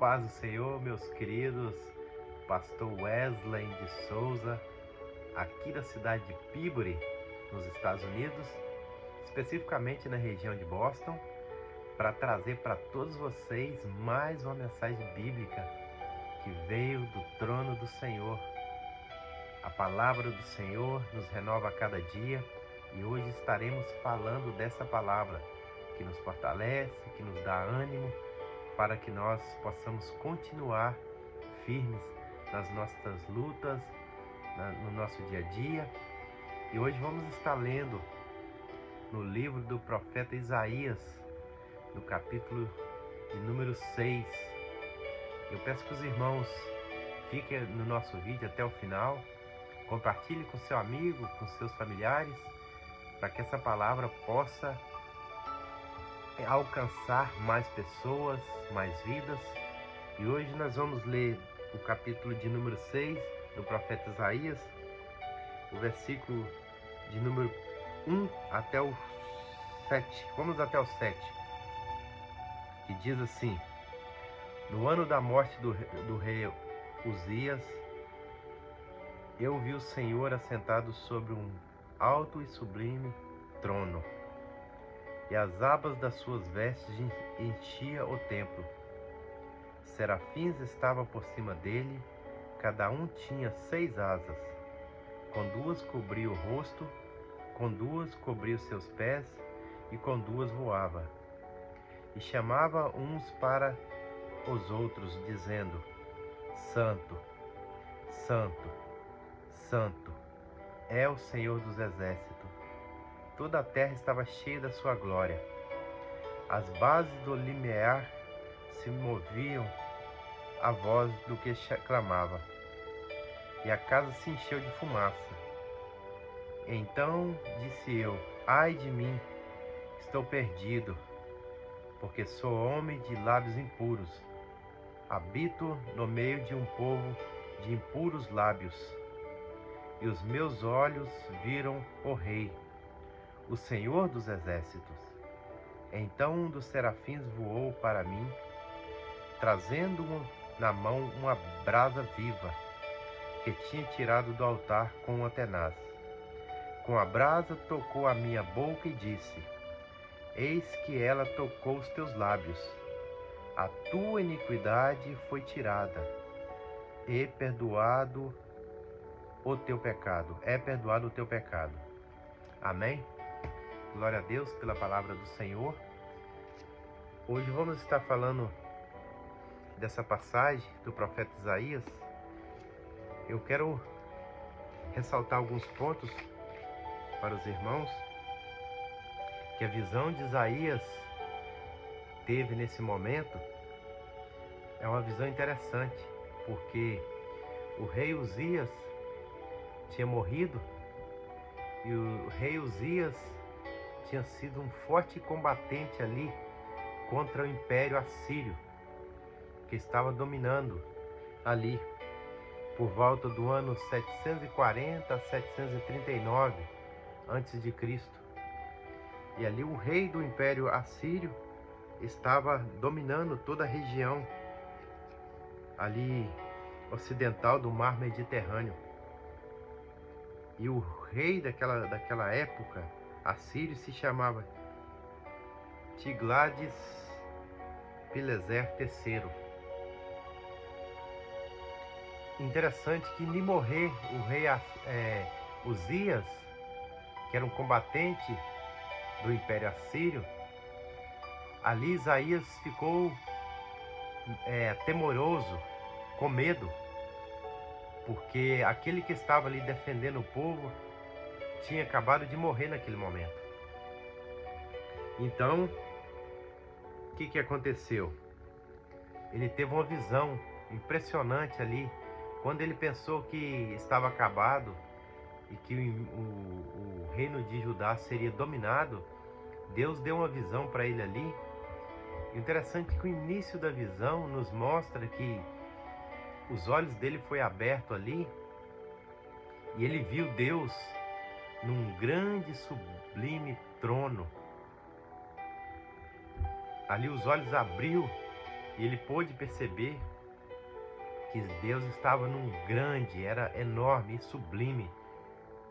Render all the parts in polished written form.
paz do Senhor, meus queridos. Pastor Wesley de Souza, aqui da cidade de Peabody, nos Estados Unidos, especificamente na região de Boston, para trazer para todos vocês mais uma mensagem bíblica que veio do trono do Senhor. A palavra do Senhor nos renova a cada dia e hoje estaremos falando dessa palavra que nos fortalece, que nos dá ânimo, para que nós possamos continuar firmes nas nossas lutas, no nosso dia a dia. E hoje vamos estar lendo no livro do profeta Isaías, no capítulo de número 6. Eu peço que os irmãos fiquem no nosso vídeo até o final, compartilhe com seu amigo, com seus familiares, para que essa palavra possa alcançar mais pessoas, mais vidas. E hoje nós vamos ler o capítulo de número 6 do profeta Isaías, o versículo de número 1 até o 7. Vamos até o 7, que diz assim: No ano da morte do rei Uzias, eu vi o Senhor assentado sobre um alto e sublime trono, e as abas das suas vestes enchia o templo. Serafins estavam por cima dele, cada um tinha 6 asas. Com 2 cobria o rosto, com 2 cobria os seus pés, e com 2 voava. E chamava uns para os outros, dizendo: Santo, Santo, Santo é o Senhor dos exércitos. Toda a terra estava cheia da sua glória. As bases do limiar se moviam à voz do que clamava, e a casa se encheu de fumaça. Então disse eu: Ai de mim, estou perdido, porque sou homem de lábios impuros. Habito no meio de um povo de impuros lábios, e os meus olhos viram o Rei, o Senhor dos exércitos. Então um dos serafins voou para mim, trazendo na mão uma brasa viva, que tinha tirado do altar com uma tenaz. Com a brasa tocou a minha boca e disse: Eis que ela tocou os teus lábios. A tua iniquidade foi tirada, e perdoado o teu pecado. É perdoado o teu pecado. Amém? Glória a Deus pela palavra do Senhor. Hoje vamos estar falando dessa passagem do profeta Isaías. Eu quero ressaltar alguns pontos para os irmãos, que a visão de Isaías teve nesse momento é uma visão interessante, porque o rei Uzias tinha morrido e o rei Uzias tinha sido um forte combatente ali contra o Império Assírio, que estava dominando ali por volta do ano 740 a 739 a.C. E ali o rei do Império Assírio estava dominando toda a região ali ocidental do Mar Mediterrâneo. E o rei daquela época, assírio, se chamava Tiglat-Pileser III. Interessante que nem morrer o rei Uzias, que era um combatente do Império Assírio, ali Isaías ficou temoroso, com medo, porque aquele que estava ali defendendo o povo tinha acabado de morrer naquele momento. Então, o que aconteceu? Ele teve uma visão impressionante ali, quando ele pensou que estava acabado e que o reino de Judá seria dominado. Deus deu uma visão para ele ali. E interessante que o início da visão nos mostra que os olhos dele foi aberto ali e ele viu Deus num grande sublime trono. Ali os olhos abriu E ele pôde perceber que Deus estava num grande, era enorme e sublime.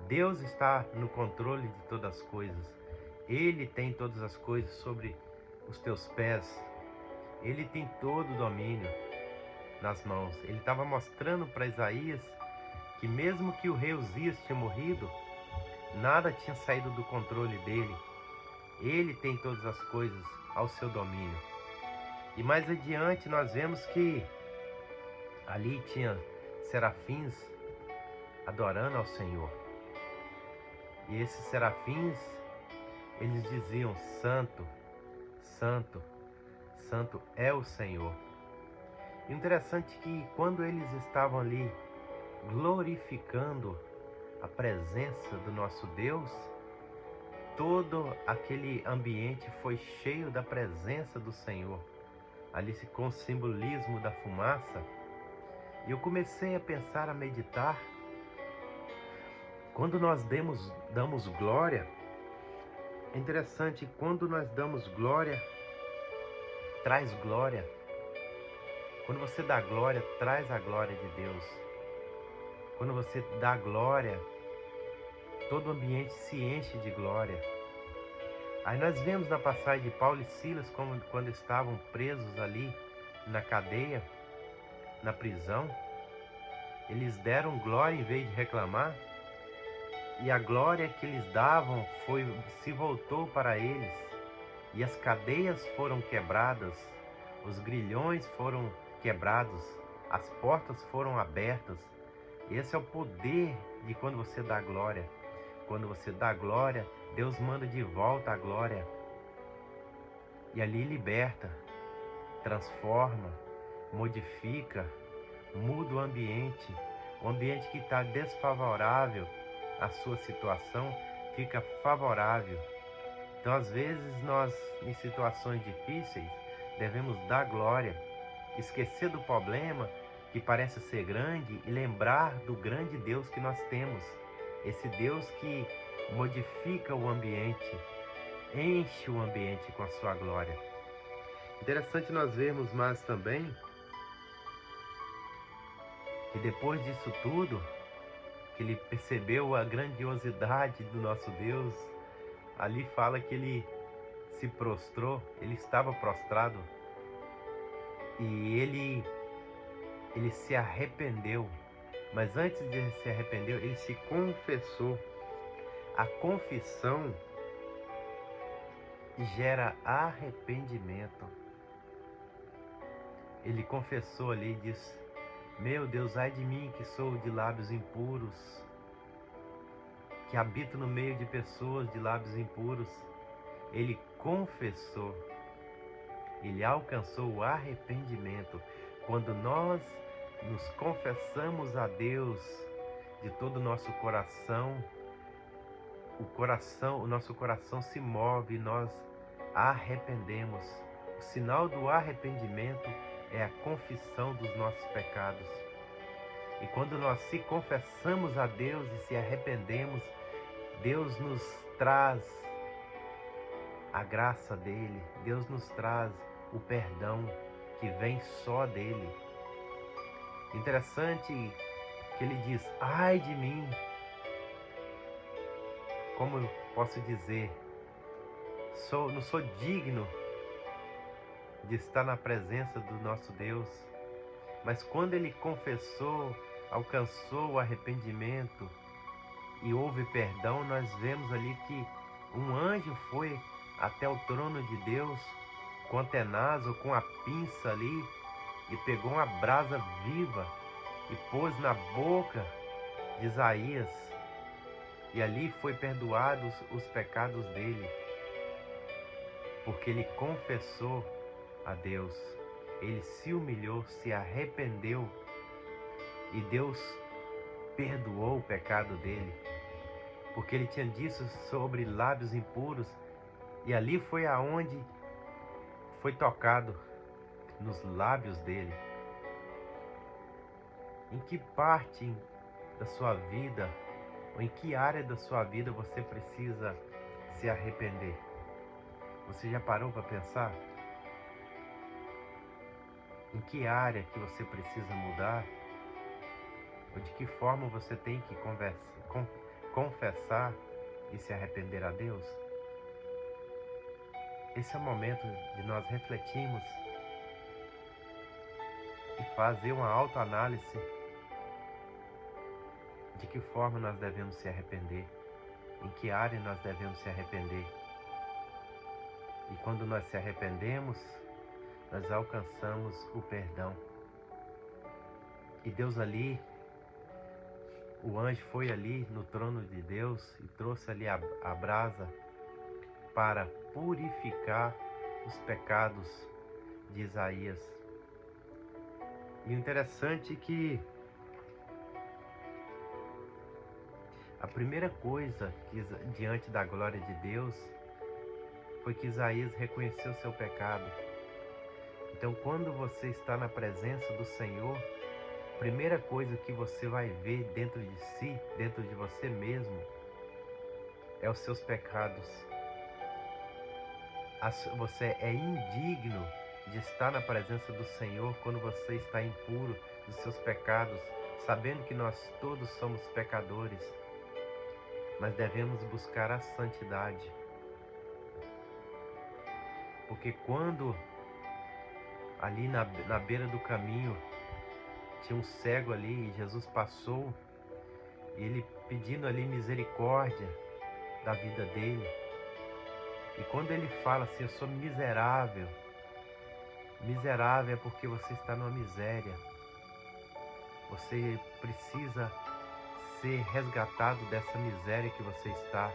Deus está no controle de todas as coisas. Ele tem todas as coisas sobre os teus pés. Ele tem todo o domínio nas mãos. Ele estava mostrando para Isaías que mesmo que o rei Uzias tinha morrido, nada tinha saído do controle dele. Ele tem todas as coisas ao seu domínio. E mais adiante nós vemos que ali tinha serafins adorando ao Senhor. E esses serafins, eles diziam: Santo, Santo, Santo é o Senhor. E interessante que quando eles estavam ali glorificando a presença do nosso Deus, todo aquele ambiente foi cheio da presença do Senhor, ali com o simbolismo da fumaça. E eu comecei a pensar, a meditar, quando nós damos glória, é interessante, quando nós damos glória, traz glória. Quando você dá glória, traz a glória de Deus. Quando você dá glória, todo o ambiente se enche de glória. Aí nós vemos na passagem de Paulo e Silas, quando estavam presos ali na cadeia, na prisão, eles deram glória em vez de reclamar, e a glória que eles davam se voltou para eles, e as cadeias foram quebradas, os grilhões foram quebrados, as portas foram abertas. Esse é o poder de quando você dá glória. Quando você dá glória, Deus manda de volta a glória. E ali liberta, transforma, modifica, muda o ambiente. O ambiente que está desfavorável à sua situação fica favorável. Então, às vezes, nós, em situações difíceis, devemos dar glória, esquecer do problema que parece ser grande e lembrar do grande Deus que nós temos. Esse Deus que modifica o ambiente, enche o ambiente com a sua glória. Interessante nós vermos mais também que depois disso tudo, que ele percebeu a grandiosidade do nosso Deus, ali fala que ele se prostrou, ele estava prostrado e ele se arrependeu. Mas antes de ele se arrepender, ele se confessou. A confissão gera arrependimento. Ele confessou ali e disse: meu Deus, ai de mim que sou de lábios impuros, que habito no meio de pessoas de lábios impuros. Ele confessou, ele alcançou o arrependimento. Quando nós nos confessamos a Deus de todo o nosso coração, o nosso coração se move e nós arrependemos. O sinal do arrependimento é a confissão dos nossos pecados. E quando nós se confessamos a Deus e se arrependemos, Deus nos traz a graça dele, Deus nos traz o perdão que vem só dele. Interessante que ele diz: ai de mim, como eu posso dizer, não sou digno de estar na presença do nosso Deus. Mas quando ele confessou, alcançou o arrependimento e houve perdão, nós vemos ali que um anjo foi até o trono de Deus com a tenaz ou com a pinça ali e pegou uma brasa viva e pôs na boca de Isaías, e ali foi perdoados os pecados dele, porque ele confessou a Deus, ele se humilhou, se arrependeu, e Deus perdoou o pecado dele, porque ele tinha dito sobre lábios impuros, e ali foi aonde foi tocado nos lábios dele. Em que parte da sua vida, ou em que área da sua vida você precisa se arrepender? Você já parou para pensar? em que área que você precisa mudar, ou de que forma você tem que confessar e se arrepender a Deus. Esse é o momento de nós refletirmos e fazer uma autoanálise de que forma nós devemos se arrepender, em que área nós devemos se arrepender. E quando nós se arrependemos, nós alcançamos o perdão. E Deus ali, o anjo foi ali no trono de Deus e trouxe ali a brasa para purificar os pecados de Isaías. E o interessante é que a primeira coisa que, diante da glória de Deus, foi que Isaías reconheceu seu pecado. Então, quando você está na presença do Senhor, a primeira coisa que você vai ver dentro de si, dentro de você mesmo, é os seus pecados. Você é indigno de estar na presença do Senhor quando você está impuro dos seus pecados, sabendo que nós todos somos pecadores, mas devemos buscar a santidade. Porque quando ali na beira do caminho tinha um cego ali e Jesus passou, e ele pedindo ali misericórdia da vida dele. E quando ele fala assim, eu sou miserável, miserável é porque você está numa miséria. Você precisa ser resgatado dessa miséria que você está.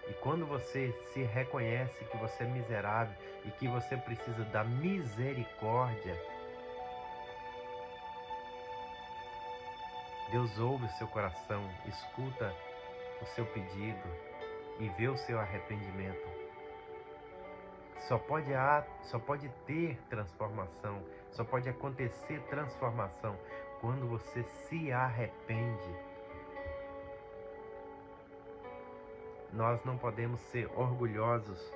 E quando você se reconhece que você é miserável e que você precisa da misericórdia, Deus ouve o seu coração, escuta o seu pedido e vê o seu arrependimento. Só pode ter transformação, só pode acontecer transformação quando você se arrepende. Nós não podemos ser orgulhosos.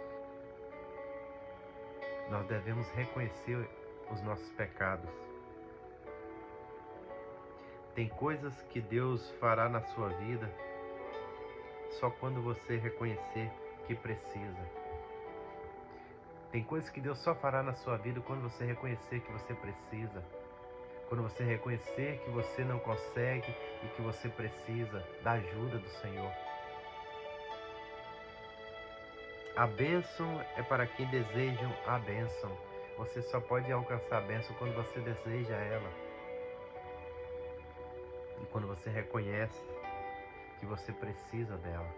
Nós devemos reconhecer os nossos pecados. Tem coisas que Deus fará na sua vida só quando você reconhecer que precisa. Tem coisas que Deus só fará na sua vida quando você reconhecer que você precisa. Quando você reconhecer que você não consegue e que você precisa da ajuda do Senhor. A bênção é para quem desejam a bênção. Você só pode alcançar a bênção quando você deseja ela. E quando você reconhece que você precisa dela.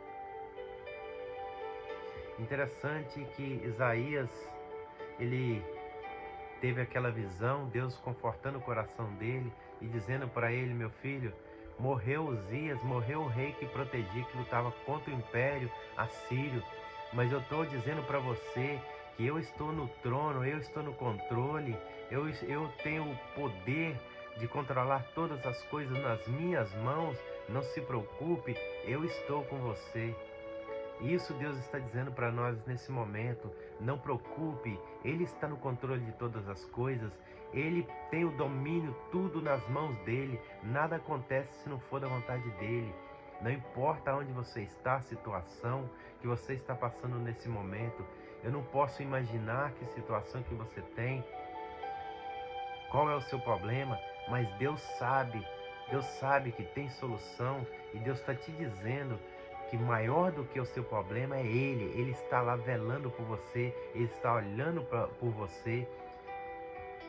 Interessante que Isaías, ele teve aquela visão, Deus confortando o coração dele e dizendo para ele, meu filho, morreu Uzias, morreu o rei que protegia, que lutava contra o império assírio, mas eu estou dizendo para você que eu estou no trono, eu estou no controle, eu tenho o poder de controlar todas as coisas nas minhas mãos, não se preocupe, eu estou com você. Isso Deus está dizendo para nós nesse momento. Não preocupe, Ele está no controle de todas as coisas. Ele tem o domínio, tudo nas mãos dele. Nada acontece se não for da vontade dele. Não importa onde você está, a situação que você está passando nesse momento. Eu não posso imaginar que situação que você tem, qual é o seu problema, mas Deus sabe que tem solução e Deus está te dizendo que maior do que o seu problema é Ele está lá velando por você, Ele está olhando por você,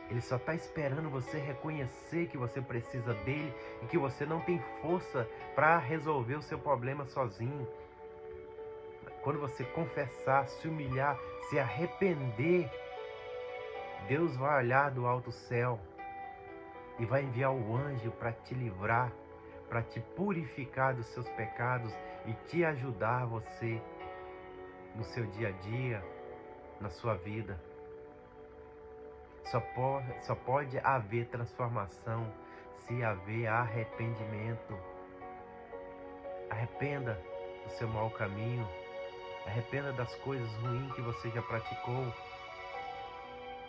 Ele só está esperando você reconhecer que você precisa dEle e que você não tem força para resolver o seu problema sozinho. Quando você confessar, se humilhar, se arrepender, Deus vai olhar do alto céu e vai enviar o anjo para te livrar, para te purificar dos seus pecados e te ajudar você no seu dia a dia, na sua vida. Só pode haver transformação se haver arrependimento. Arrependa do seu mau caminho, arrependa das coisas ruins que você já praticou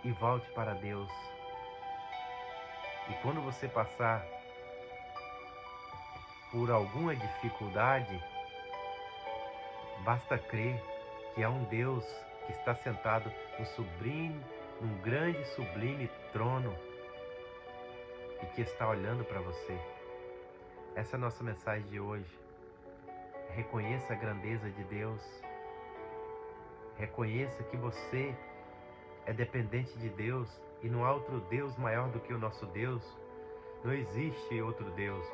e volte para Deus. E quando você passar por alguma dificuldade, basta crer que há um Deus que está sentado num grande e sublime trono e que está olhando para você. Essa é a nossa mensagem de hoje. Reconheça a grandeza de Deus. Reconheça que você é dependente de Deus e não há outro Deus maior do que o nosso Deus. Não existe outro Deus.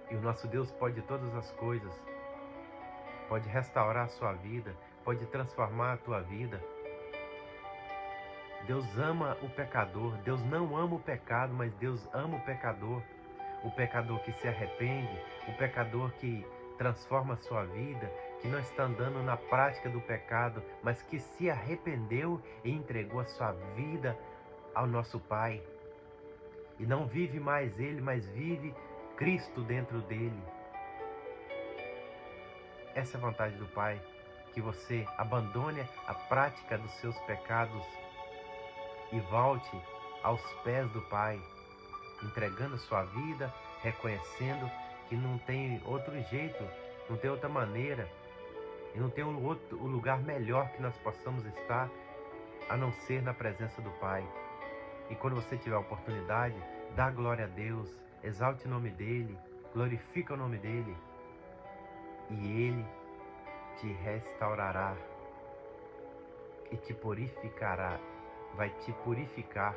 E o nosso Deus pode todas as coisas. Pode restaurar a sua vida, pode transformar a tua vida. Deus ama o pecador. Deus não ama o pecado, mas Deus ama o pecador. O pecador que se arrepende, o pecador que transforma a sua vida, que não está andando na prática do pecado, mas que se arrependeu e entregou a sua vida ao nosso Pai. E não vive mais ele, mas vive Cristo dentro dele. Essa é a vontade do Pai, que você abandone a prática dos seus pecados e volte aos pés do Pai, entregando a sua vida, reconhecendo que não tem outro jeito, não tem outra maneira, e não tem outro lugar melhor que nós possamos estar, a não ser na presença do Pai. E quando você tiver a oportunidade, dá glória a Deus, exalte o nome dEle, glorifica o nome dEle, e Ele te restaurará e te purificará, vai te purificar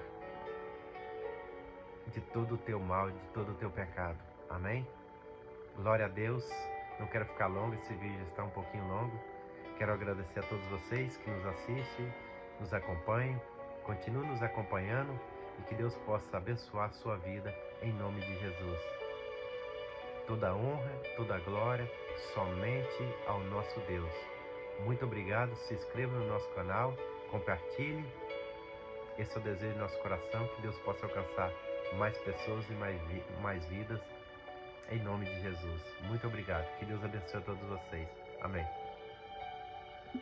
de todo o teu mal, de todo o teu pecado. Amém? Glória a Deus. Não quero ficar longo, esse vídeo está um pouquinho longo. Quero agradecer a todos vocês que nos assistem, nos acompanham. Continue nos acompanhando e que Deus possa abençoar a sua vida em nome de Jesus. Toda honra, toda glória somente ao nosso Deus. Muito obrigado, se inscreva no nosso canal, compartilhe. Esse é o desejo do nosso coração, que Deus possa alcançar mais pessoas e mais vidas, em nome de Jesus. Muito obrigado, que Deus abençoe a todos vocês. Amém.